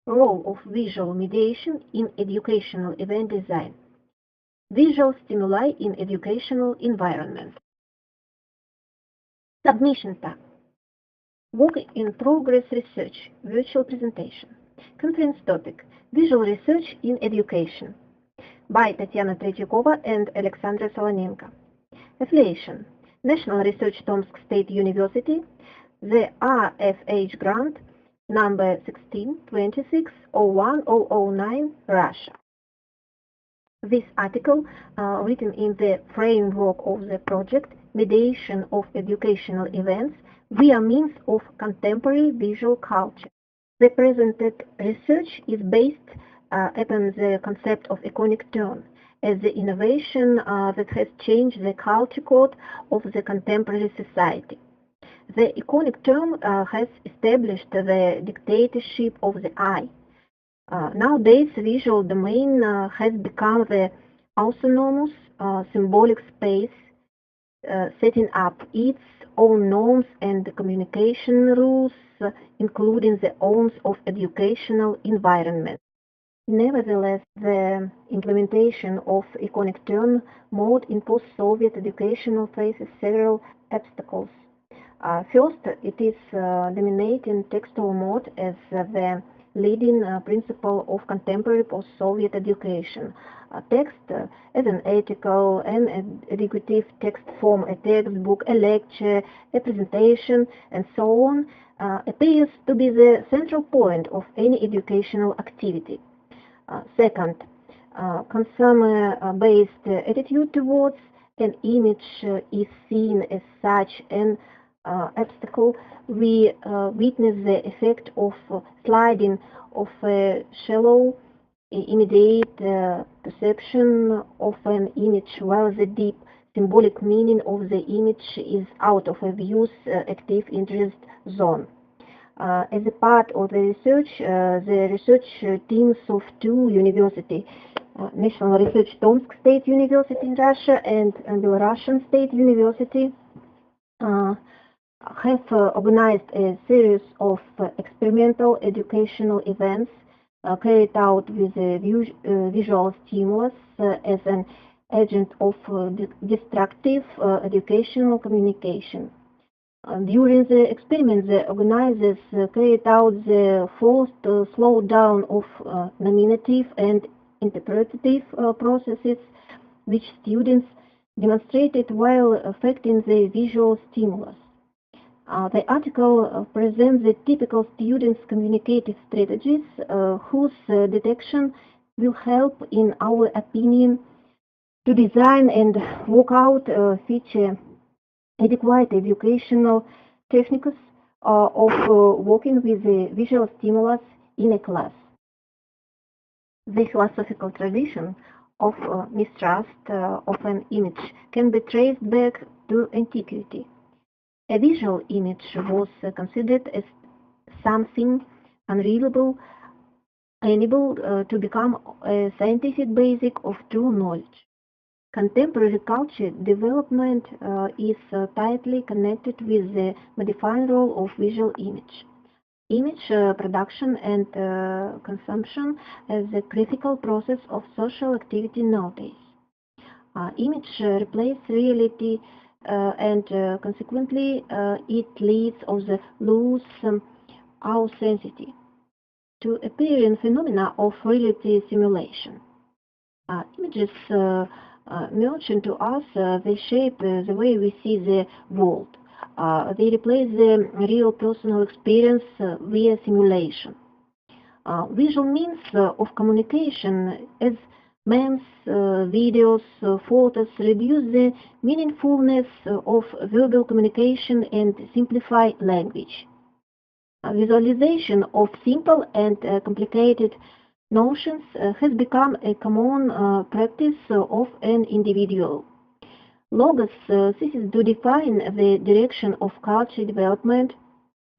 Role of visual mediation in educational event design. Visual stimuli in educational environment. Submission tab. Work in progress research, virtual presentation. Conference topic, Visual research in education, by Tatiana Tretyakova and Alexandra Solonenko. Affiliation, National Research Tomsk State University, the RFH grant, number 16-26-01009, Russia. This article, written in the framework of the project Mediation of Educational Events via means of contemporary visual culture. The presented research is based upon the concept of iconic turn as the innovation that has changed the culture code of the contemporary society. The iconic term has established the dictatorship of the eye. Nowadays, visual domain has become the autonomous symbolic space, setting up its own norms and communication rules, including the own of educational environment. Nevertheless, the implementation of iconic turn mode in post-Soviet education faces several obstacles. First, it is dominating textual mode as the leading principle of contemporary post-Soviet education. Text as an ethical and educative text form, a textbook, a lecture, a presentation, and so on, appears to be the central point of any educational activity. Second, consumer-based attitude towards an image is seen as such an obstacle. We witness the effect of sliding of a shallow, immediate perception of an image, while the deep symbolic meaning of the image is out of a view's active interest zone. As a part of the research teams of two universities, National Research Tomsk State University in Russia and Belarusian State University, have organized a series of experimental educational events carried out with a visual stimulus as an agent of destructive educational communication. During the experiment, the organizers carried out the forced slowdown of nominative and interpretative processes, which students demonstrated while affecting the visual stimulus. The article presents the typical students' communicative strategies whose detection will help, in our opinion, to design and work out feature adequate educational techniques of working with the visual stimulus in a class. The philosophical tradition of mistrust of an image can be traced back to antiquity. A visual image was considered as something unreliable, unable to become a scientific basis of true knowledge. Contemporary culture development is tightly connected with the modifying role of visual image. Image production and consumption as a critical process of social activity nowadays. Image replaces reality and consequently it leads to the lose our sensitivity to appearing phenomena of reality simulation. Images merge into us, they shape the way we see the world. They replace the real personal experience via simulation. Visual means of communication as memes, videos, photos reduce the meaningfulness of verbal communication and simplify language. Visualization of simple and complicated notions has become a common practice of an individual. Logos ceases to define the direction of culture development.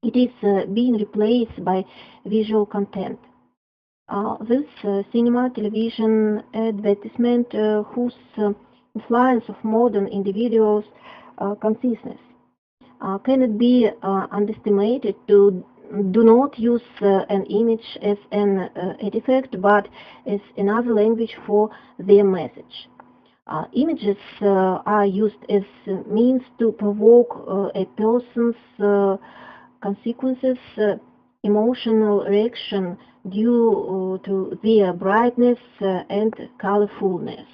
It is being replaced by visual content. This cinema, television, advertisement, whose influence of modern individuals' consciousness cannot be underestimated to do not use an image as an artifact, but as another language for their message. Images are used as means to provoke a person's consequences, emotional reaction due to their brightness and colorfulness.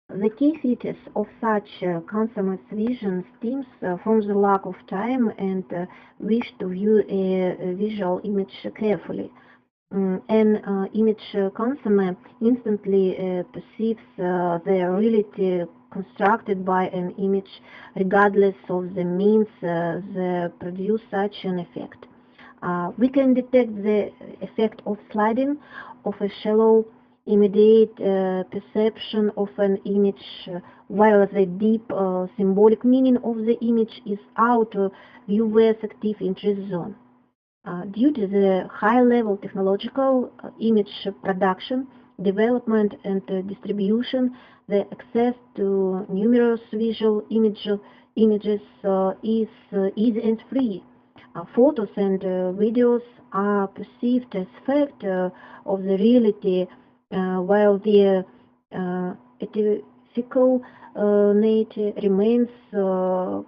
The key features of such consummate vision stems from the lack of time and wish to view a visual image carefully. An image consumer instantly perceives the reality constructed by an image regardless of the means that produce such an effect. We can detect the effect of sliding, of a shallow, immediate perception of an image, while the deep symbolic meaning of the image is out of viewer's active interest zone. Due to the high-level technological image production, development, and distribution, the access to numerous visual images is easy and free. Photos and videos are perceived as fact of the reality, while the ethical nature remains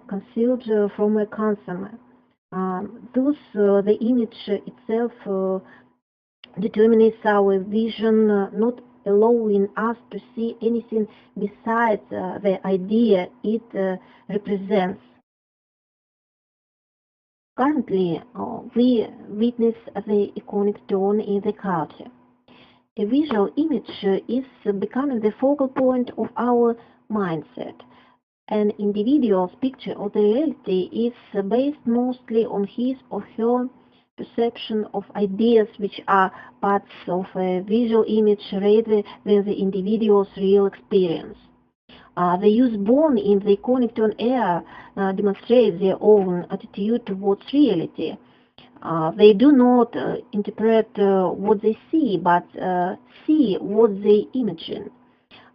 concealed from a consumer. Thus, the image itself determines our vision, not allowing us to see anything besides the idea it represents. Currently, we witness the iconic tone in the culture. A visual image is becoming the focal point of our mindset. An individual's picture of the reality is based mostly on his or her perception of ideas which are parts of a visual image rather than the individual's real experience. The youth born in the iconic tone era demonstrate their own attitude towards reality. They do not interpret what they see, but see what they imagine.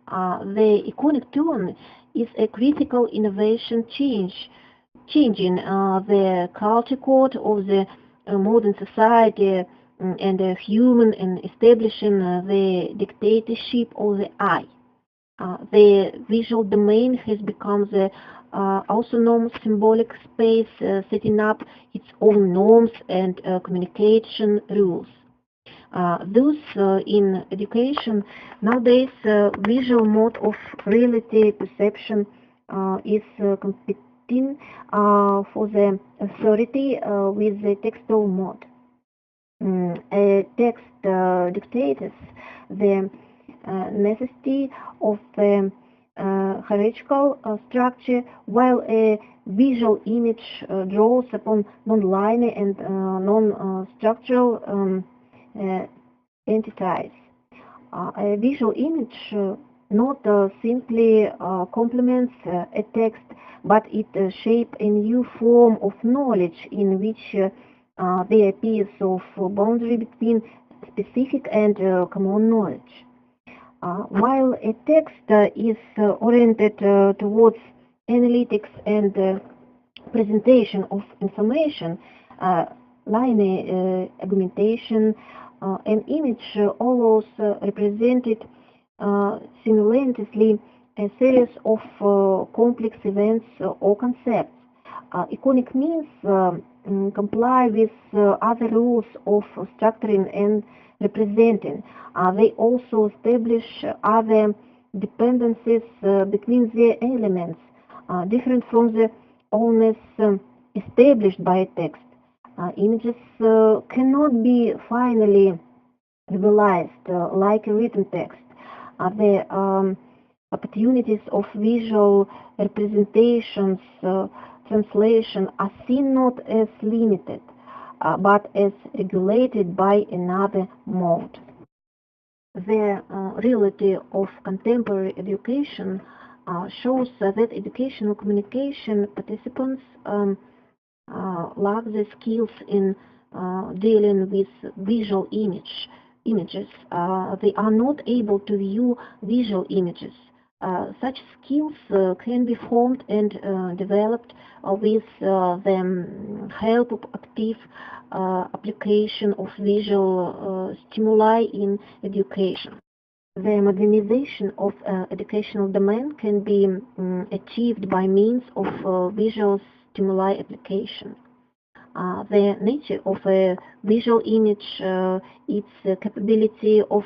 The iconic tone is a critical innovation changing the culture code of the modern society and human and establishing the dictatorship of the eye. The visual domain has become the autonomous symbolic space, setting up its own norms and communication rules. Thus, in education, nowadays, visual mode of reality perception is competing for the authority with the textual mode. A text dictates the necessity of a hierarchical structure, while a visual image draws upon non-linear and non-structural entities. A visual image not simply complements a text, but it shapes a new form of knowledge in which there appears of boundary between specific and common knowledge. While a text is oriented towards analytics and presentation of information, linear argumentation, an image always represented simultaneously a series of complex events or concepts. Iconic means comply with other rules of structuring and representing. They also establish other dependencies between their elements, different from the oneness established by a text. Images cannot be finally realized like a written text. The opportunities of visual representations, translation are seen not as limited, but as regulated by another mode. The reality of contemporary education shows that educational communication participants lack the skills in dealing with visual images. They are not able to view visual images. Such skills can be formed and developed with the help of active application of visual stimuli in education. The modernization of educational domain can be achieved by means of visual stimuli application. The nature of a visual image, its capability of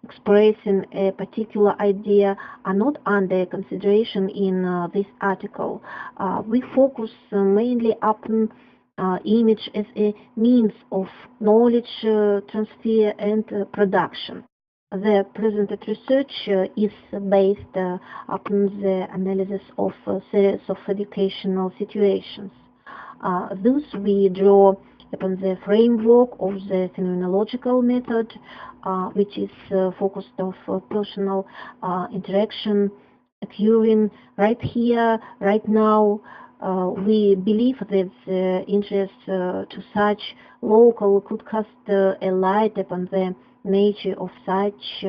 expressing a particular idea are not under consideration in this article. We focus mainly upon image as a means of knowledge transfer and production. The presented research is based upon the analysis of a series of educational situations. Thus, we draw upon the framework of the phenomenological method, which is focused on personal interaction occurring right here, right now. We believe that the interest to such local could cast a light upon the nature of such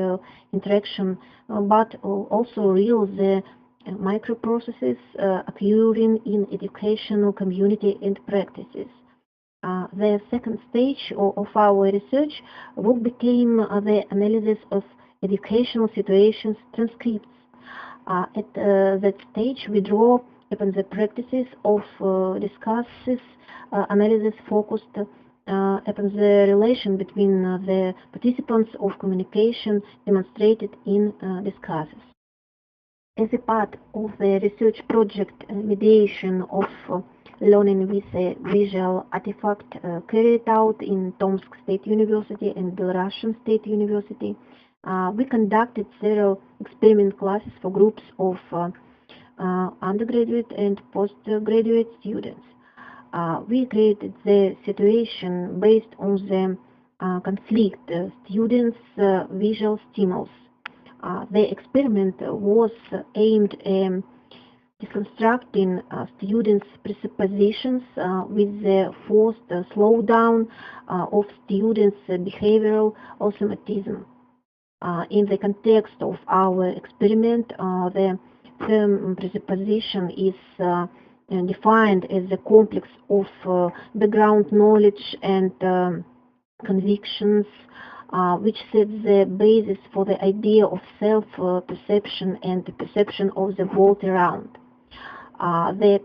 interaction, but also reveal the microprocesses occurring in educational community and practices. The second stage of our research work became the analysis of educational situations transcripts. At that stage, we draw upon the practices of discusses analysis focused upon the relation between the participants of communication demonstrated in discusses. As a part of the research project mediation of learning with a visual artifact carried out in Tomsk State University and Belarusian State University, we conducted several experiment classes for groups of undergraduate and postgraduate students. We created the situation based on the conflict students' visual stimulus. The experiment was aimed at deconstructing students' presuppositions with the forced slowdown of students' behavioral automatism. In the context of our experiment, the term presupposition is defined as a complex of background knowledge and convictions which sets the basis for the idea of self-perception and the perception of the world around. The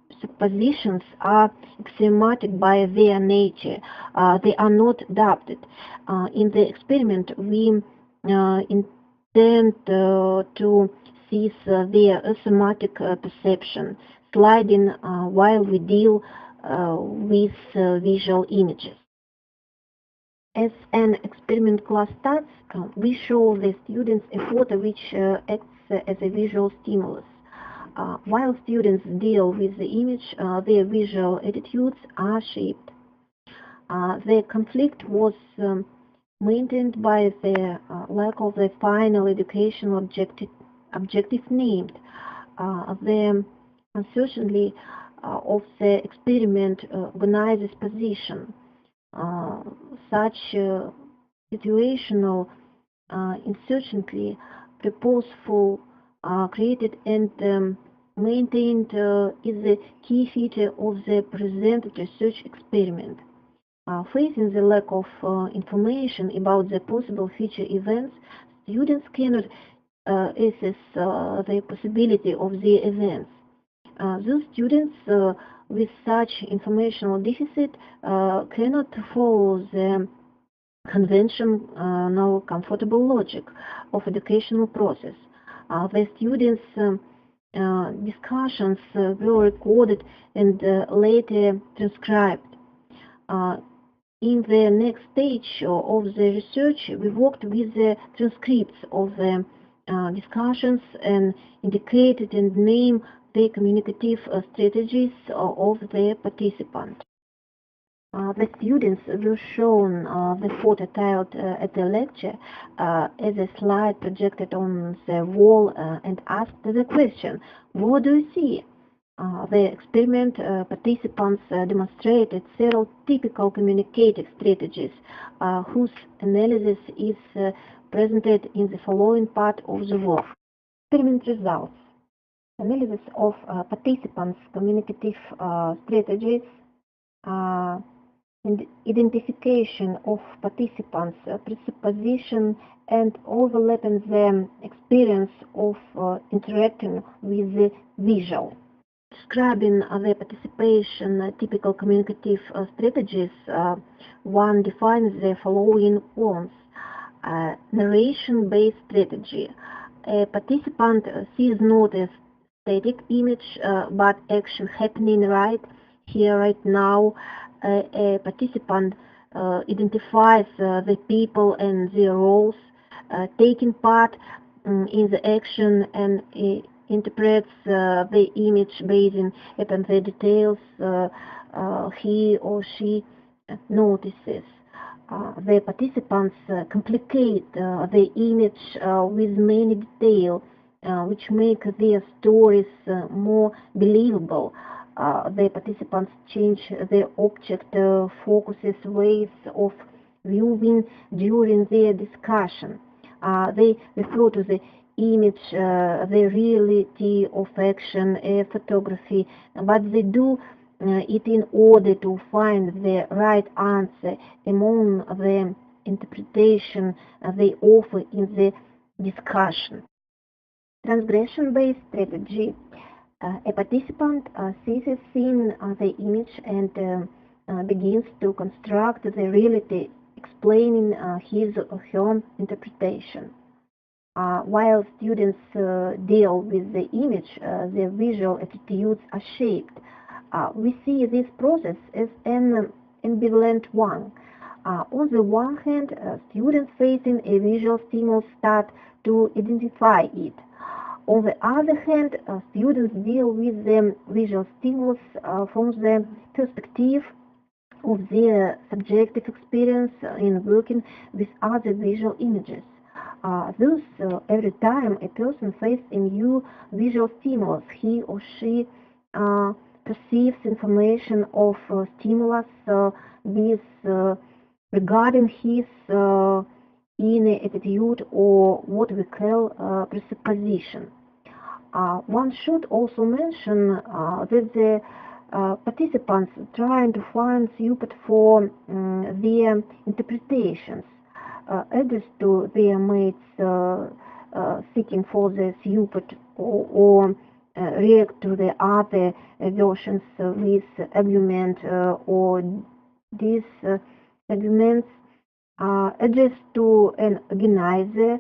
presuppositions are axiomatic by their nature. They are not adapted. In the experiment, we intend to seize their axiomatic perception, sliding while we deal with visual images. As an experiment class starts, we show the students a photo which acts as a visual stimulus. While students deal with the image, their visual attitudes are shaped. The conflict was maintained by the lack of the final educational objective named. The uncertainty of the experiment organizes position. Such situational uncertainty purposeful created and maintained is the key feature of the presented research experiment. Facing the lack of information about the possible future events, students cannot assess the possibility of the events. Those students with such informational deficit cannot follow the conventional comfortable logic of educational process. The students' discussions were recorded and later transcribed. In the next stage of the research, we worked with the transcripts of the discussions and indicated and named the communicative strategies of the participants. The students were shown the photo titled at the lecture as a slide projected on the wall and asked the question, what do you see? The experiment participants demonstrated several typical communicative strategies whose analysis is presented in the following part of the work. Experiment results. Analysis of participants' communicative strategies, and identification of participants' presupposition and overlapping the experience of interacting with the visual. Describing the participation typical communicative strategies, one defines the following forms. Narration-based strategy. A participant sees not a static image but action happening right here, right now. A participant identifies the people and their roles, taking part in the action, and interprets the image based upon the details he or she notices. The participants complicate the image with many details, which make their stories more believable. The participants change the object focuses ways of viewing during their discussion. They refer to the image, the reality of action, photography, but they do it in order to find the right answer among the interpretation they offer in the discussion. Transgression-based strategy. A participant sees a scene on the image and begins to construct the reality, explaining his or her interpretation. While students deal with the image, their visual attitudes are shaped. We see this process as an ambivalent one. On the one hand, students facing a visual stimulus start to identify it. On the other hand, students deal with the visual stimulus from the perspective of their subjective experience in working with other visual images. Thus, every time a person faces a new visual stimulus, he or she perceives information of stimulus with regarding his inner attitude, or what we call presupposition. One should also mention that the participants trying to find support for their interpretations, others to their mates seeking for the support, or react to the other versions with argument or disagreements, address to an organizer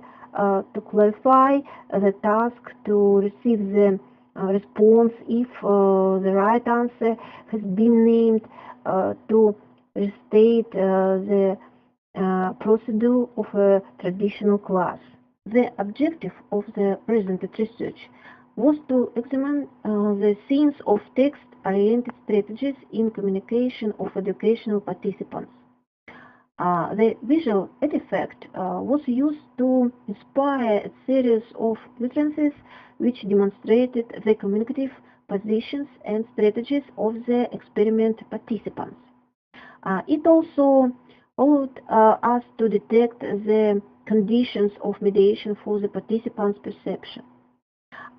to clarify the task, to receive the response if the right answer has been named, to restate the procedure of a traditional class. The objective of the presented research was to examine the scenes of text-oriented strategies in communication of educational participants. The visual artifact was used to inspire a series of utterances which demonstrated the communicative positions and strategies of the experiment participants. It also allowed us to detect the conditions of mediation for the participants' perception.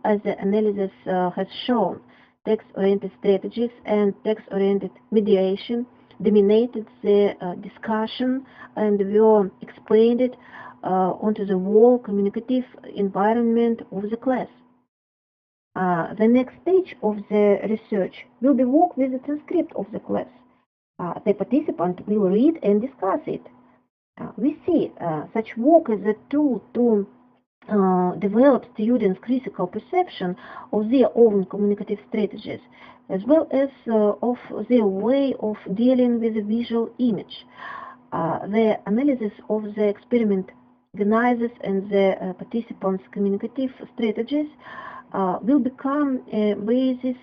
As the analysis has shown, text-oriented strategies and text-oriented mediation dominated the discussion and were explained onto the whole communicative environment of the class. The next stage of the research will be work with the transcript of the class. The participant will read and discuss it. We see such work as a tool to develop students' critical perception of their own communicative strategies, as well as of their way of dealing with the visual image. The analysis of the experiment organizers and the participants' communicative strategies will become a basis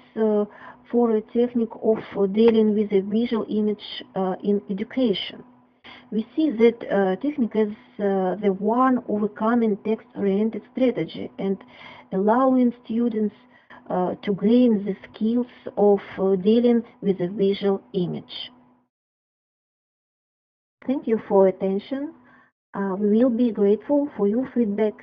for a technique of dealing with the visual image in education. We see that technique as the one overcoming text-oriented strategy and allowing students to gain the skills of dealing with the visual image. Thank you for attention. We will be grateful for your feedback.